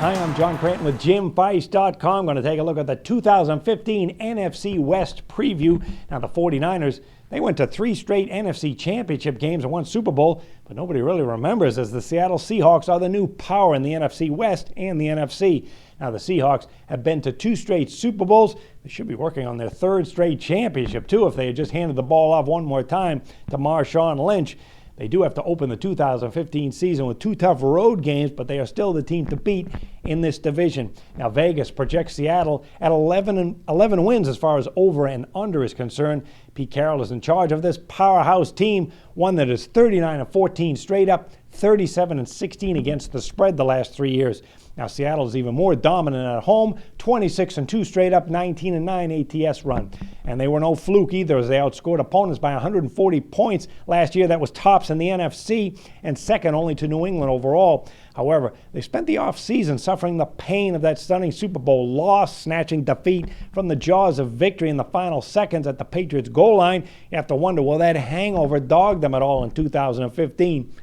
Hi, I'm John Cranton with JimFeist.com. I'm going to take a look at the 2015 NFC West preview. Now, the 49ers, they went to 3 straight NFC championship games and won Super Bowl, but nobody really remembers as the Seattle Seahawks are the new power in the NFC West and the NFC. Now, the Seahawks have been to 2 straight Super Bowls. They should be working on their 3rd straight championship, too, if they had just handed the ball off one more time to Marshawn Lynch. They do have to open the 2015 season with 2 tough road games, but they are still the team to beat in this division. Now, Vegas projects Seattle at 11 wins as far as over and under is concerned. Pete Carroll is in charge of this powerhouse team, one that is 39-14 straight up, 37-16 against the spread the last 3 years. Now, Seattle is even more dominant at home, 26-2 straight up, 19-9 ATS run. And they were no fluke either as they outscored opponents by 140 points last year. That was tops in the NFC and second only to New England overall. However, they spent the offseason suffering the pain of that stunning Super Bowl loss, snatching defeat from the jaws of victory in the final seconds at the Patriots goal line. You have to wonder, will that hangover dog them at all in 2015?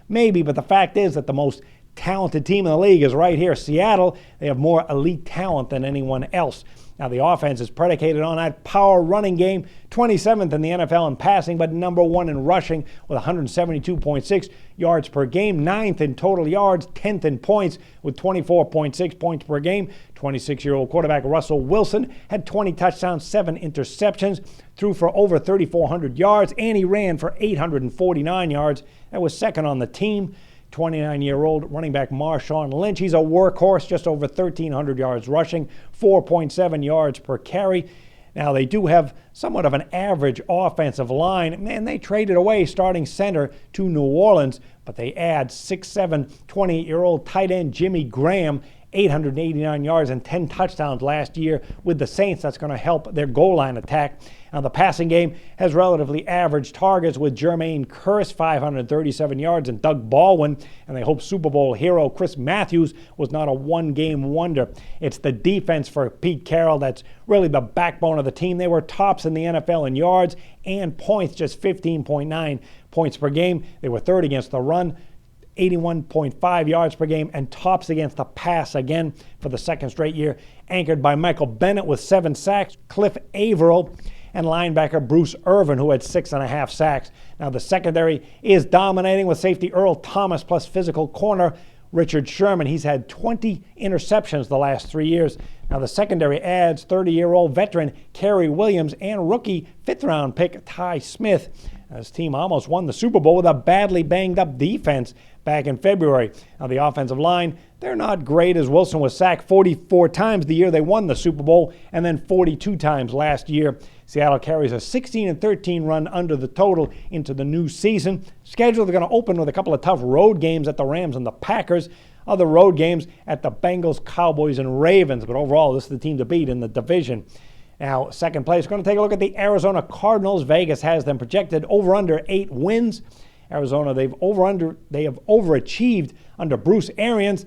Maybe, but the fact is that the most talented team in the league is right here, Seattle. They have more elite talent than anyone else. Now, the offense is predicated on that power running game, 27th in the NFL in passing, but number 1 in rushing with 172.6 yards per game, 9th in total yards, 10th in points with 24.6 points per game. 26-year-old quarterback Russell Wilson had 20 touchdowns, 7 interceptions, threw for over 3,400 yards, and he ran for 849 yards. That was second on the team. 29-year-old running back Marshawn Lynch. He's a workhorse, just over 1,300 yards rushing, 4.7 yards per carry. Now, they do have somewhat of an average offensive line, and they traded away starting center to New Orleans, but they add 6'7", 28-year-old tight end Jimmy Graham, 889 yards and 10 touchdowns last year with the Saints. That's going to help their goal line attack. Now, the passing game has relatively average targets with Jermaine Kearse, 537 yards, and Doug Baldwin. And they hope Super Bowl hero Chris Matthews was not a one-game wonder. It's the defense for Pete Carroll that's really the backbone of the team. They were tops in the NFL in yards and points, just 15.9 points per game. They were 3rd against the run, 81.5 yards per game, and tops against the pass again for the 2nd straight year, anchored by Michael Bennett with 7 sacks, Cliff Averill, and linebacker Bruce Irvin, who had 6.5 sacks. Now, the secondary is dominating with safety Earl Thomas plus physical corner Richard Sherman. He's had 20 interceptions the last 3 years. Now, the secondary adds 30-year-old veteran Kerry Williams and rookie 5th-round pick Ty Smith. This team almost won the Super Bowl with a badly banged-up defense back in February. Now, the offensive line, they're not great as Wilson was sacked 44 times the year they won the Super Bowl and then 42 times last year. Seattle carries a 16-13 run under the total into the new season. Schedule, they're going to open with a couple of tough road games at the Rams and the Packers. Other road games at the Bengals, Cowboys, and Ravens. But overall, this is the team to beat in the division. Now, second place, going to take a look at the Arizona Cardinals. Vegas has them projected over under 8 wins. Arizona, they have overachieved under Bruce Arians,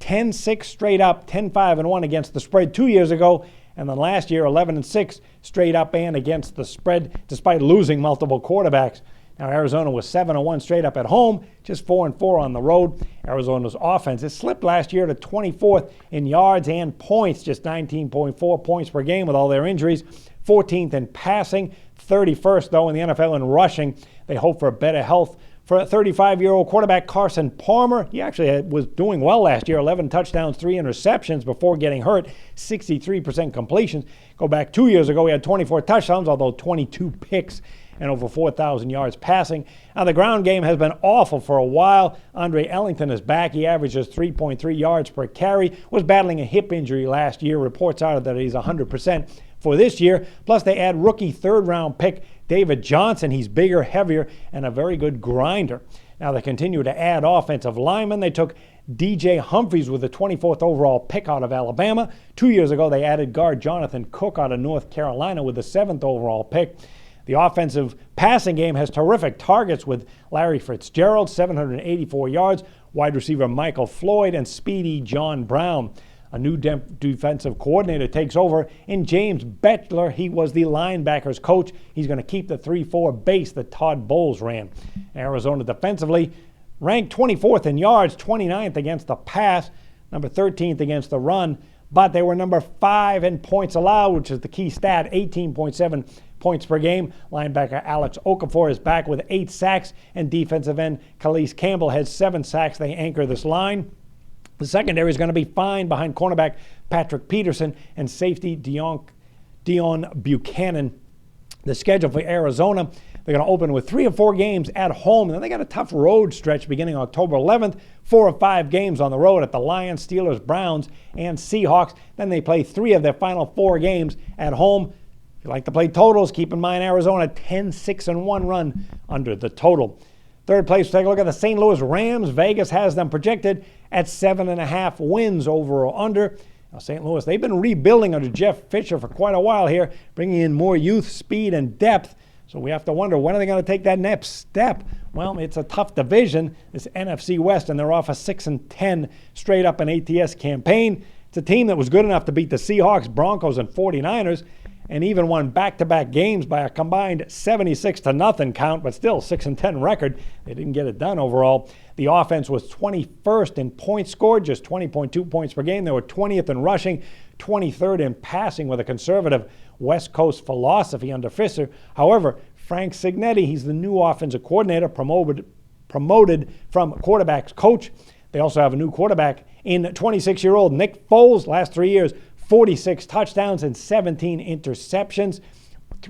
10-6 straight up, 10-5-1 against the spread 2 years ago, and then last year 11-6 straight up and against the spread despite losing multiple quarterbacks. Now, Arizona was 7-1 straight up at home, just 4-4 on the road. Arizona's offense, it slipped last year to 24th in yards and points, just 19.4 points per game with all their injuries. 14th in passing, 31st, though, in the NFL in rushing. They hope for better health for a 35-year-old quarterback Carson Palmer. He actually was doing well last year, 11 touchdowns, 3 interceptions before getting hurt, 63% completions. Go back 2 years ago, he had 24 touchdowns, although 22 picks and over 4,000 yards passing. Now, the ground game has been awful for a while. Andre Ellington is back. He averages 3.3 yards per carry, was battling a hip injury last year. Reports are that he's 100% for this year. Plus, they add rookie 3rd-round pick David Johnson. He's bigger, heavier, and a very good grinder. Now, they continue to add offensive linemen. They took DJ Humphries with the 24th overall pick out of Alabama. 2 years ago, they added guard Jonathan Cook out of North Carolina with the 7th overall pick. The offensive passing game has terrific targets with Larry Fitzgerald, 784 yards, wide receiver Michael Floyd, and speedy John Brown. A new defensive coordinator takes over in James Bettler. He was the linebackers coach. He's going to keep the 3-4 base that Todd Bowles ran. Arizona defensively ranked 24th in yards, 29th against the pass. number 13th against the run, but they were number 5 in points allowed, which is the key stat, 18.7 points per game. Linebacker Alex Okafor is back with 8 sacks, and defensive end Calais Campbell has 7 sacks. They anchor this line. The secondary is going to be fine behind cornerback Patrick Peterson and safety Dion Buchanan. The schedule for Arizona, they're going to open with 3 or 4 games at home, and then they got a tough road stretch beginning October 11th, 4 or 5 games on the road at the Lions, Steelers, Browns, and Seahawks. Then they play 3 of their final 4 games at home. If you like to play totals, keep in mind Arizona 10-6-1 run under the total. Third place, take a look at the St. Louis Rams. Vegas has them projected at 7.5 wins over or under. Now, St. Louis, they've been rebuilding under Jeff Fisher for quite a while here, bringing in more youth, speed, and depth. So we have to wonder, when are they going to take that next step? Well, it's a tough division, this NFC West, and they're off a 6-10 straight up an ATS campaign. It's a team that was good enough to beat the Seahawks, Broncos, and 49ers, and even won back-to-back games by a combined 76-0 count, but still 6-10 record. They didn't get it done overall. The offense was 21st in points scored, just 20.2 points per game. They were 20th in rushing, 23rd in passing with a conservative West Coast philosophy under Fisher. However, Frank Cignetti, he's the new offensive coordinator, promoted from quarterback's coach. They also have a new quarterback in 26-year-old Nick Foles. Last 3 years, 46 touchdowns and 17 interceptions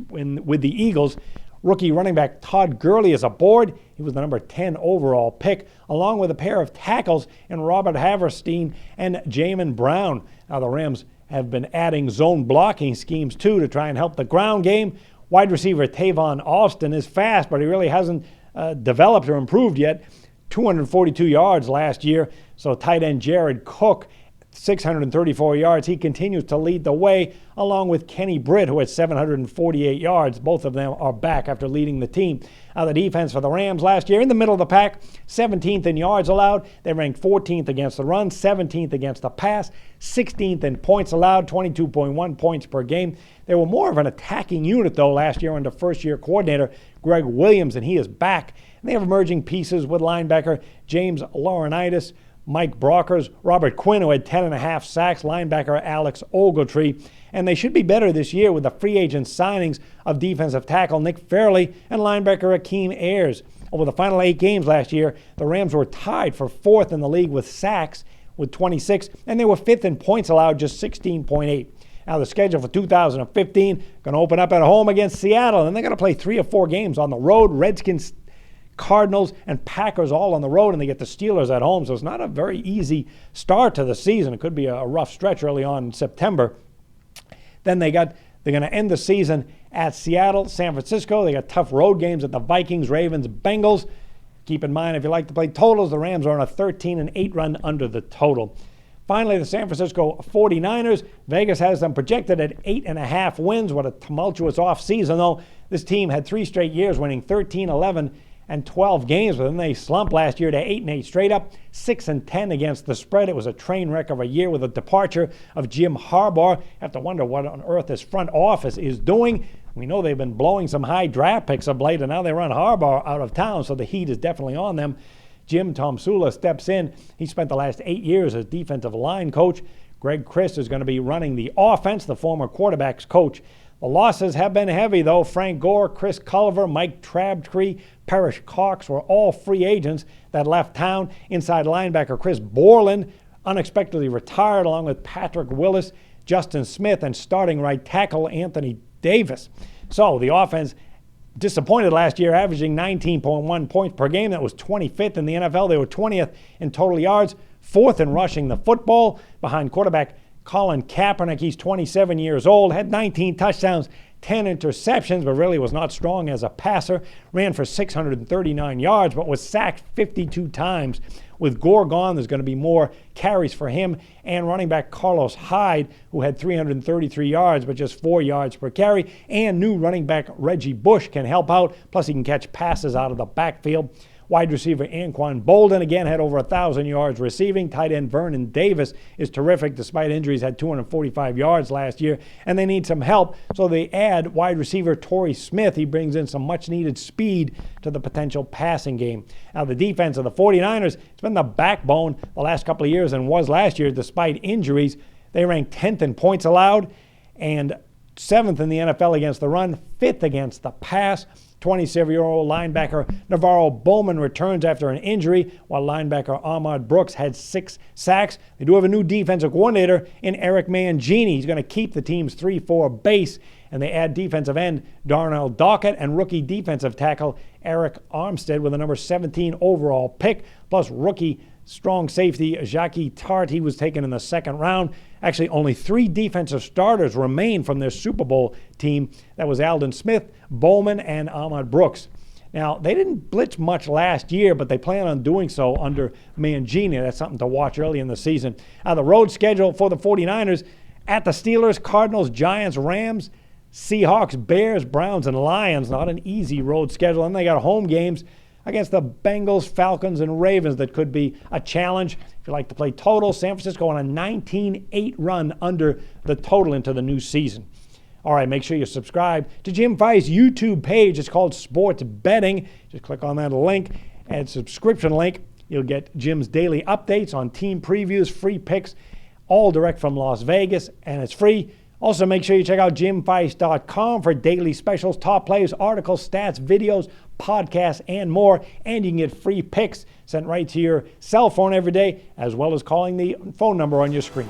with the Eagles. Rookie running back Todd Gurley is aboard. He was the number 10 overall pick, along with a pair of tackles in Robert Haverstein and Jamin Brown. Now the Rams have been adding zone blocking schemes too to try and help the ground game. Wide receiver Tavon Austin is fast, but he really hasn't developed or improved yet. 242 yards last year. So tight end Jared Cook, 634 yards. He continues to lead the way, along with Kenny Britt, who had 748 yards. Both of them are back after leading the team. Now, the defense for the Rams last year, in the middle of the pack, 17th in yards allowed. They ranked 14th against the run, 17th against the pass, 16th in points allowed, 22.1 points per game. They were more of an attacking unit, though, last year under first-year coordinator Greg Williams, and he is back. And they have emerging pieces with linebacker James Laurinaitis, Mike Brockers, Robert Quinn, who had 10.5 sacks, linebacker Alex Ogletree. And they should be better this year with the free agent signings of defensive tackle Nick Fairley and linebacker Akeem Ayers. Over the final 8 games last year, the Rams were tied for 4th in the league with sacks with 26, and they were 5th in points allowed, just 16.8. Now the schedule for 2015, going to open up at home against Seattle, and they're going to play 3 or 4 games on the road. Redskins, Cardinals, and Packers all on the road, and they get the Steelers at home. So it's not a very easy start to the season. It could be a rough stretch early on in September. Then they're going to end the season at Seattle, San Francisco. They got tough road games at the Vikings, Ravens, Bengals. Keep in mind, if you like to play totals, the Rams are on a 13-8 run under the total. Finally, the San Francisco 49ers. Vegas has them projected at 8.5 wins. What a tumultuous offseason, though. This team had 3 straight years winning 13, 11, and 12 games, but then they slumped last year to 8-8 straight up, 6-10 against the spread. It was a train wreck of a year with the departure of Jim Harbaugh. You have to wonder what on earth this front office is doing. We know they've been blowing some high draft picks of late, and now they run Harbaugh out of town, so the heat is definitely on them. Jim Tomsula steps in. He spent the last 8 years as defensive line coach. Greg Chris is going to be running the offense, the former quarterback's coach. The losses have been heavy, though. Frank Gore, Chris Culver, Mike Crabtree, Parrish Cox were all free agents that left town. Inside linebacker Chris Borland unexpectedly retired, along with Patrick Willis, Justin Smith, and starting right tackle Anthony Davis. So the offense disappointed last year, averaging 19.1 points per game. That was 25th in the NFL. They were 20th in total yards, 4th in rushing the football, behind quarterback Colin Kaepernick. He's 27 years old, had 19 touchdowns, 10 interceptions, but really was not strong as a passer. Ran for 639 yards, but was sacked 52 times. With Gore gone, there's going to be more carries for him. And running back Carlos Hyde, who had 333 yards, but just 4 yards per carry. And new running back Reggie Bush can help out. Plus, he can catch passes out of the backfield. Wide receiver Anquan Bolden again had over 1,000 yards receiving. Tight end Vernon Davis is terrific despite injuries, had 245 yards last year, and they need some help, so they add wide receiver Torrey Smith. He brings in some much-needed speed to the potential passing game. Now, the defense of the 49ers, it's been the backbone the last couple of years and was last year despite injuries. They ranked 10th in points allowed and 7th in the NFL against the run, 5th against the pass. 27-year-old linebacker Navarro Bowman returns after an injury, while linebacker Ahmad Brooks had 6 sacks. They do have a new defensive coordinator in Eric Mangini. He's going to keep the team's 3-4 base, and they add defensive end Darnell Dockett and rookie defensive tackle Eric Armstead with a number 17 overall pick, plus rookie strong safety Jackie Tart. He was taken in the 2nd round. Actually, only 3 defensive starters remain from their Super Bowl team. That was Aldon Smith, Bowman, and Ahmad Brooks. Now, they didn't blitz much last year, but they plan on doing so under Mangini. That's something to watch early in the season. Now, the road schedule for the 49ers: at the Steelers, Cardinals, Giants, Rams, Seahawks, Bears, Browns, and Lions. Not an easy road schedule. And they got home games against the Bengals, Falcons, and Ravens that could be a challenge. If you like to play total, San Francisco on a 19-8 run under the total into the new season. All right, make sure you subscribe to Jim Fei's YouTube page. It's called Sports Betting. Just click on that link and subscription link. You'll get Jim's daily updates on team previews, free picks, all direct from Las Vegas, and it's free. Also, make sure you check out JimFeist.com for daily specials, top plays, articles, stats, videos, podcasts, and more. And you can get free picks sent right to your cell phone every day, as well as calling the phone number on your screen.